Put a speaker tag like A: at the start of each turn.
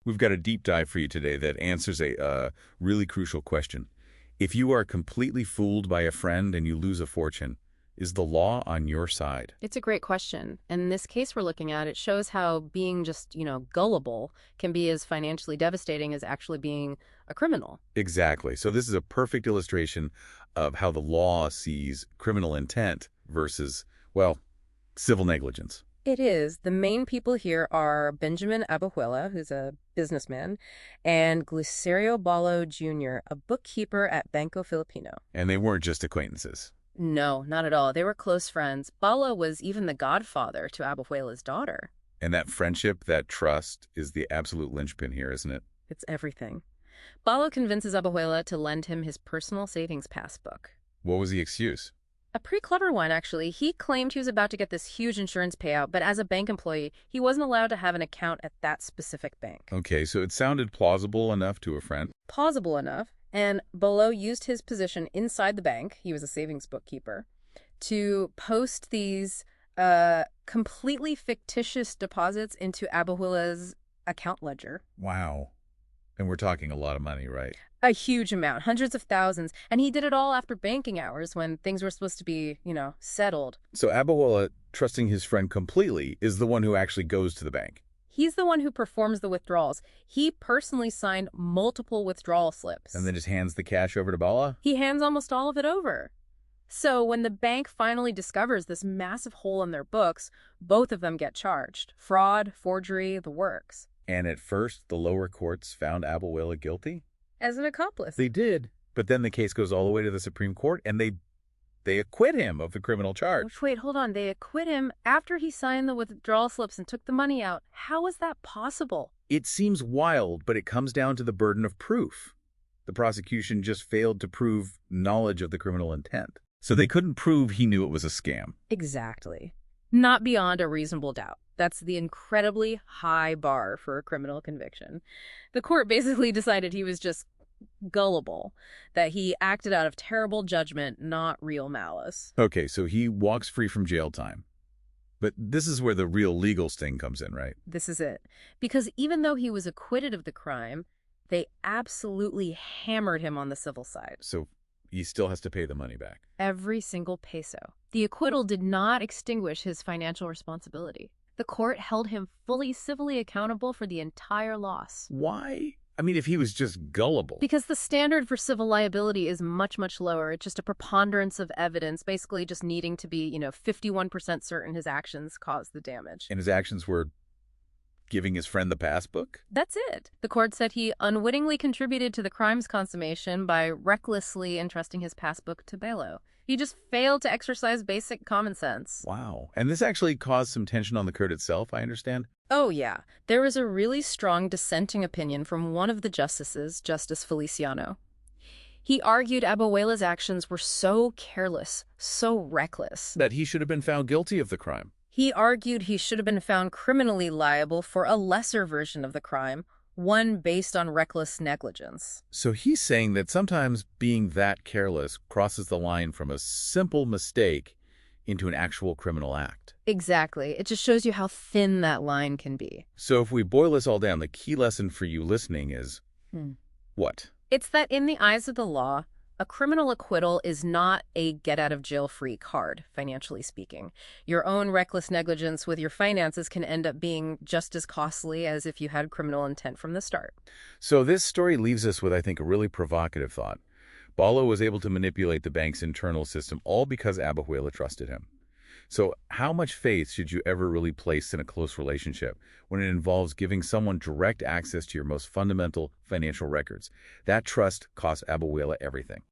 A: We've got a deep dive for you today that answers a really crucial question. If you are completely fooled by a friend and you lose a fortune, is the law on your side?
B: It's a great question. And in this case we're looking at, it shows how being just, gullible can be as financially devastating as actually being a criminal.
A: Exactly. So this is a perfect illustration of how the law sees criminal intent versus, well, civil negligence.
B: It is. The main people here are Benjamin Abejuela, who's a businessman, and Glicerio Balo Jr., a bookkeeper at Banco Filipino.
A: And they weren't just acquaintances.
B: No, not at all. They were close friends. Balo was even the godfather to Abejuela's daughter.
A: And that friendship, that trust, is the absolute linchpin here, isn't it?
B: It's everything. Balo convinces Abejuela to lend him his personal savings passbook.
A: What was the excuse?
B: A pretty clever one, actually. He claimed he was about to get this huge insurance payout, but as a bank employee, he wasn't allowed to have an account at that specific bank.
A: Okay, so it sounded plausible enough to a friend.
B: Plausible enough, and Bolo used his position inside the bank, he was a savings bookkeeper, to post these completely fictitious deposits into Abejuela's account ledger.
A: Wow. And we're talking a lot of money, right?
B: A huge amount, hundreds of thousands. And he did it all after banking hours when things were supposed to be, settled.
A: So Abejuela, trusting his friend completely, is the one who actually goes to the bank.
B: He's the one who performs the withdrawals. He personally signed multiple withdrawal slips.
A: And then just hands the cash over to Bala?
B: He hands almost all of it over. So when the bank finally discovers this massive hole in their books, both of them get charged. Fraud, forgery, the works.
A: And at first, the lower courts found Abejuela guilty?
B: As an accomplice.
A: They did. But then the case goes all the way to the Supreme Court, and they acquit him of the criminal charge.
B: Which, wait, hold on. They acquit him after he signed the withdrawal slips and took the money out. How is that possible?
A: It seems wild, but it comes down to the burden of proof. The prosecution just failed to prove knowledge of the criminal intent. So they couldn't prove he knew it was a scam.
B: Exactly. Not beyond a reasonable doubt. That's the incredibly high bar for a criminal conviction. The court basically decided he was just gullible, that he acted out of terrible judgment, not real malice.
A: Okay, so he walks free from jail time. But this is where the real legal sting comes in, right?
B: This is it. Because even though he was acquitted of the crime, they absolutely hammered him on the civil side.
A: So he still has to pay the money back.
B: Every single peso. The acquittal did not extinguish his financial responsibility. The court held him fully civilly accountable for the entire loss.
A: Why? I mean, if he was just gullible.
B: Because the standard for civil liability is much, much lower. It's just a preponderance of evidence, basically just needing to be, 51% certain his actions caused the damage.
A: And his actions were giving his friend the passbook?
B: That's it. The court said he unwittingly contributed to the crime's consummation by recklessly entrusting his passbook to Balo. He just failed to exercise basic common sense.
A: Wow. And this actually caused some tension on the court itself, I understand?
B: Oh, yeah. There was a really strong dissenting opinion from one of the justices, Justice Feliciano. He argued Abejuela's actions were so careless, so reckless,
A: that he should have been found guilty of the crime.
B: He argued he should have been found criminally liable for a lesser version of the crime, one based on reckless negligence.
A: So he's saying that sometimes being that careless crosses the line from a simple mistake into an actual criminal act.
B: Exactly. It just shows you how thin that line can be.
A: So if we boil this all down, the key lesson for you listening is what?
B: It's that in the eyes of the law, a criminal acquittal is not a get-out-of-jail-free card, financially speaking. Your own reckless negligence with your finances can end up being just as costly as if you had criminal intent from the start.
A: So this story leaves us with, I think, a really provocative thought. Balo was able to manipulate the bank's internal system all because Abejuela trusted him. So how much faith should you ever really place in a close relationship when it involves giving someone direct access to your most fundamental financial records? That trust cost Abejuela everything.